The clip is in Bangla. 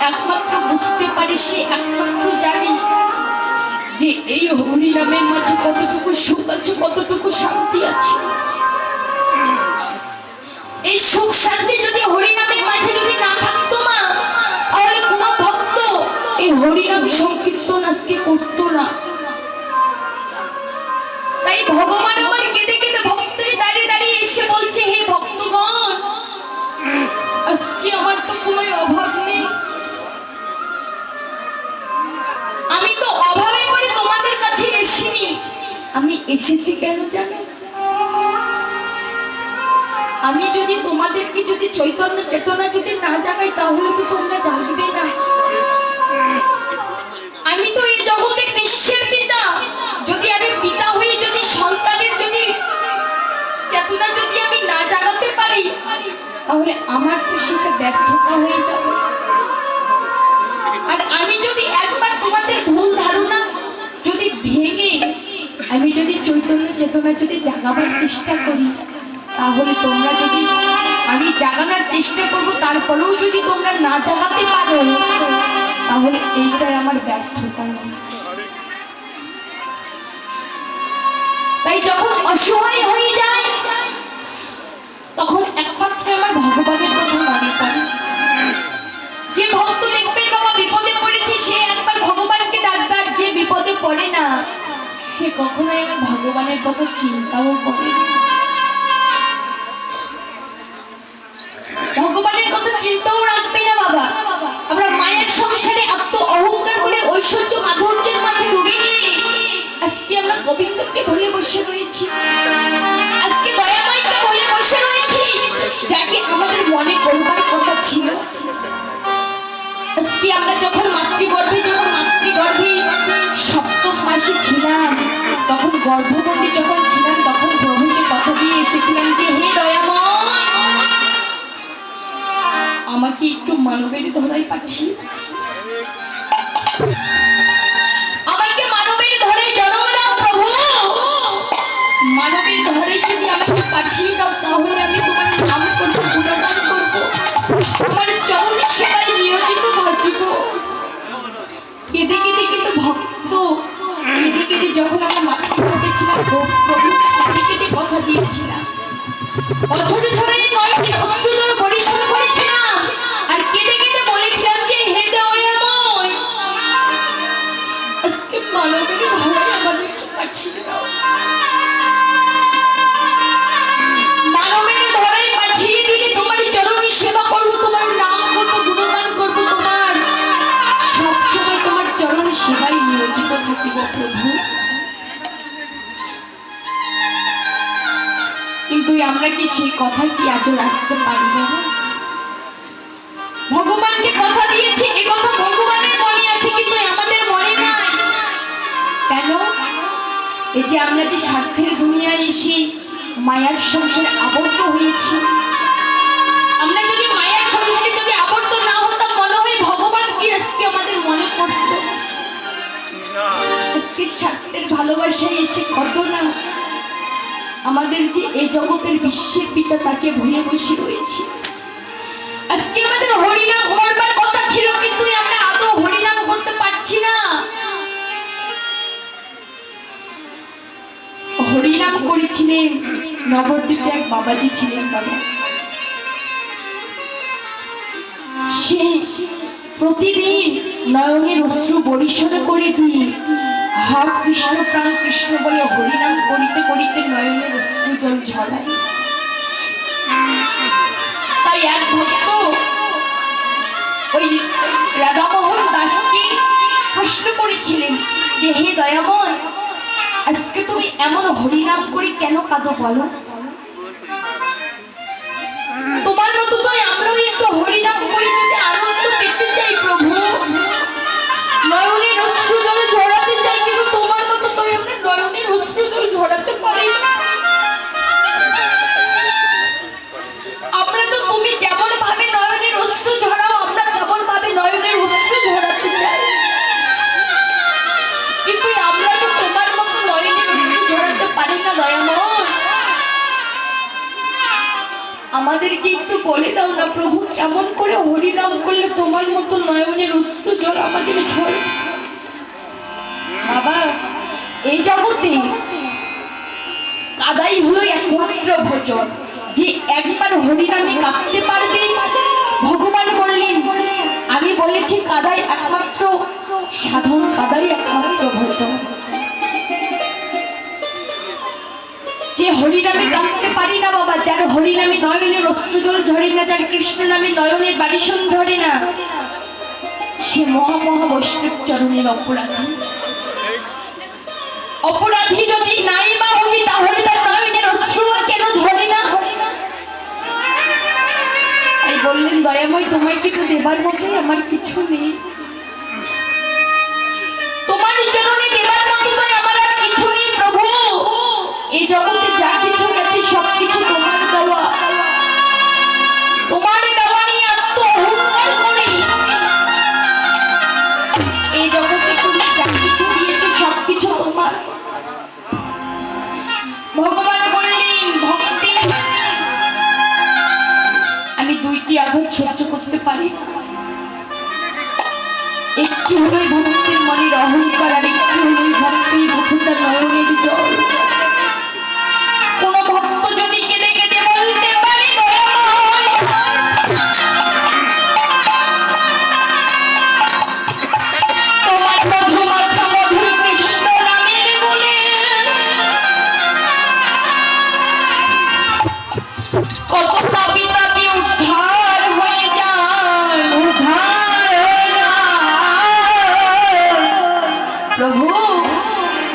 একমাত্র বুঝতে পারে, সে একমাত্র জানে যে এই হরিনামের মাঝে কতটুকু সুখ আছে, কতটুকু শান্তি আছে। এই সুখ শান্তি যদি হরিনামের মাঝে যদি না থাকতো মা, তাহলে কোন ভক্ত এই হরিনাম সংকীর্তন আজকে করতো না। তাই ভগবান আমার কেঁদে কেঁদে ভক্তের দাঁড়িয়ে দাঁড়িয়ে এসে বলছে, হে ভক্তগণ, আজকে আমার তো কোনো অভাব নেই, আমি তো অভাবে পড়ে তোমাদের কাছে এসেছি। আমি এসেছি কেন জানো? আমি যদি তোমাদেরকে যদি চৈতন্য চেতনা যদি না জাগাই, তাহলে তো তোমরা জাগবে না। আমি তো এই জগতের বিশ্বের পিতা, যদি আমি পিতা হয়ে যদি সন্তানের যদি চেতনা যদি আমি না জাগাতে পারি, তাহলে আমার তো সেটা ব্যর্থতা হয়ে যাবে। আর আমি যদি একবার তোমাদের ভুল ধারণা যদি ভেঙে আমি যদি চৈতন্য চেতনা যদি জাগাবার চেষ্টা করি, তাহলে তোমরা যদি আমি জাগানোর চেষ্টা করব, তারপরেও যদি তোমরা না জাগাতে পারো, তাহলে এইটাই আমার ব্যর্থতা নয়। তাই যখন অসহায় হয়ে যায়, তখন একমাত্র আমার ভগবানের কথা মনে পড়ে। যে ভক্ত দেখবেন বাবা বিপদে পড়েছে, সে একবার ভগবানকে ডাকবে, আর যে বিপদে পড়ে না, সে কখনোই আমার ভগবানের কথা চিন্তাও করে না। ভগবানের কথা চিন্তাও রাখবে না বাবা। আমরা মায়ের সংসারে আত্ম অহংকার করে ঐশ্বর্য মাধুর্যের মাঝে ডুবে গিয়ে আজকে আমরা গোবিন্দকে ভুলে বসে রয়েছি, আজকে দয়াময়কে ভুলে বসে রয়েছি, যাকে আমাদের মনে করবার কথা ছিল। আজকে আমরা যখন মাতৃগর্ভে সপ্তম মাসে ছিলাম, তখন গর্ভবতী যখন ছিলাম, তখন প্রভুকে কথা দিয়ে এসেছিলাম যে হে দয়াময়, আমাকে একটু মানবের ধরায় পাঠিয়ে, আমাকে মানবের ধরে জন্ম দাও প্রভু, মানবের ধরে যদি আমাকে পাঠিয়ে দাও, তাহলে আমি তোমার নাম করবো, গুণগান করবো, তোমার চরণ সেবায় নিয়োজিত থাকিব। কেঁদে কেঁদে কিন্তু ভক্ত কেঁদে কেঁদে যখন আমার মাতৃগর্ভে ছিলাম, প্রভু কেঁদে কেঁদে কথা দিয়েছিলাম, বছরে ধরে নয়টি অশ্রুজল পরিশোধ করেছিলাম, আর কেঁদে কেঁদে বলেছিলাম যে হে দয়াময়, আজকে মানবের ধরায় আমাদেরকে পাঠিয়ে দাও, মানবের ধরায় পাঠিয়ে দিলে তোমার চরণে সেবা করবো, তোমার নাম করবো, গুণগান করবো, তোমার সবসময় তোমার চরণে সেবায় নিয়োজিত থাকিব প্রভু। কিন্তু আমরা কি সেই কথা কি আজও রাখতে পারি না? ভগবানকে কথা দিয়েছি, এ কথা ভগবানের মনে আছে, কিন্তু আমাদের মনে নাই। কেন? এই যে আমরা যে স্বার্থের দুনিয়ায় এসে মায়ার সংসারে আবদ্ধ হয়েছি, আমরা যদি মায়ার সংসারে যদি আবদ্ধ না হতাম, মনে হয় ভগবান কি আজকে আমাদের মনে পড়তো? আজকে স্বার্থের ভালোবাসায় এসে কত না আমাদের যে এই জগতের বিশ্বের পিতা, তাকে ভুলে বসে রয়েছি। আজকে আমাদের হরিনাম করবার কথা ছিল, কিন্তু আমরা আদৌ হরিনাম করতে পারছি না। হরিনাম করেছিলেন নবদ্বীপে এক বাবাজি ছিলেন বাবা, সে প্রতিদিন নয়নের অশ্রু বরিশন করে দিয়ে হা কৃষ্ণ প্রাণ কৃষ্ণ বলে হরিনাম করিতে করিতে নয়নের অশ্রু জল ঝরায়। তাই এক ভক্ত ওই রাধামোহন দাসকে প্রশ্ন করেছিলেন যে হে দয়াময়, আজকে তুমি এমন হরিনাম করে কেন কাঁদো বলো? তোমার মতো তো আমরাও একটু হরিনাম করে যদি আনন্দ পেতে চাই প্রভু, নয়নের অশ্রু জল ঝরাতে চাই, কিন্তু তোমার মতো তো আমরা নয়নের অশ্রু জল ঝরাতে পারি না। আমরা তো তুমি যেমন ভাবে নয়নের অশ্রু ঝরাও, আমরা তেমন ভাবে নয়নের অশ্রু ঝরাতে চাই, কিন্তু আমরা তো তোমার মতো নয়নের অশ্রু ঝরাতে পারি না দয়াময়। আমাদেরকে একটু বলে দাও না প্রভু, কেমন করে হরিনাম করলে তোমার মতো নয়নের অশ্রু জল আমাদের ঝরে। বাবা, এই জগতে কাদাই হলো একমাত্র ভোজন, যে একবার হরিনামে কাঁদতে পারবে। ভগবান বললেন, আমি বলেছি কাদাই একমাত্র সাধন, কাদাই একমাত্র ভোজন। যে হরিনামে কাঁদতে পারি না বাবা, যার হরিনামে নয়নের অশ্রুজল ঝরে না, যার কৃষ্ণ নামে নয়নের বারিশন ঝরে না, সে মহা মহা বৈষ্ণব চরণের অপরাধী। অপরাধী যদি নাই বা হবি, তাহলে তার নয়নের অশ্রু কেন ঝরে না? তাই বললেন, দয়াময় তোমায় কিছু দেবার মতোই আমার কিছু নেই, তোমার চরণে দেবার মতো তাই আমার আর কিছু নেই প্রভু। এই জগতে যা কিছু গেছে সবকিছু তোমার দেওয়া, তোমার দেওয়া নিয়ে আত্ম অহংকার করি। এই জগতে তুমি যা কিছু দিয়েছো সবকিছু তোমার। ভগবান বললেন, ভক্তি আমি দুইটি আঘাত সহ্য করতে পারি না, একটু হলেই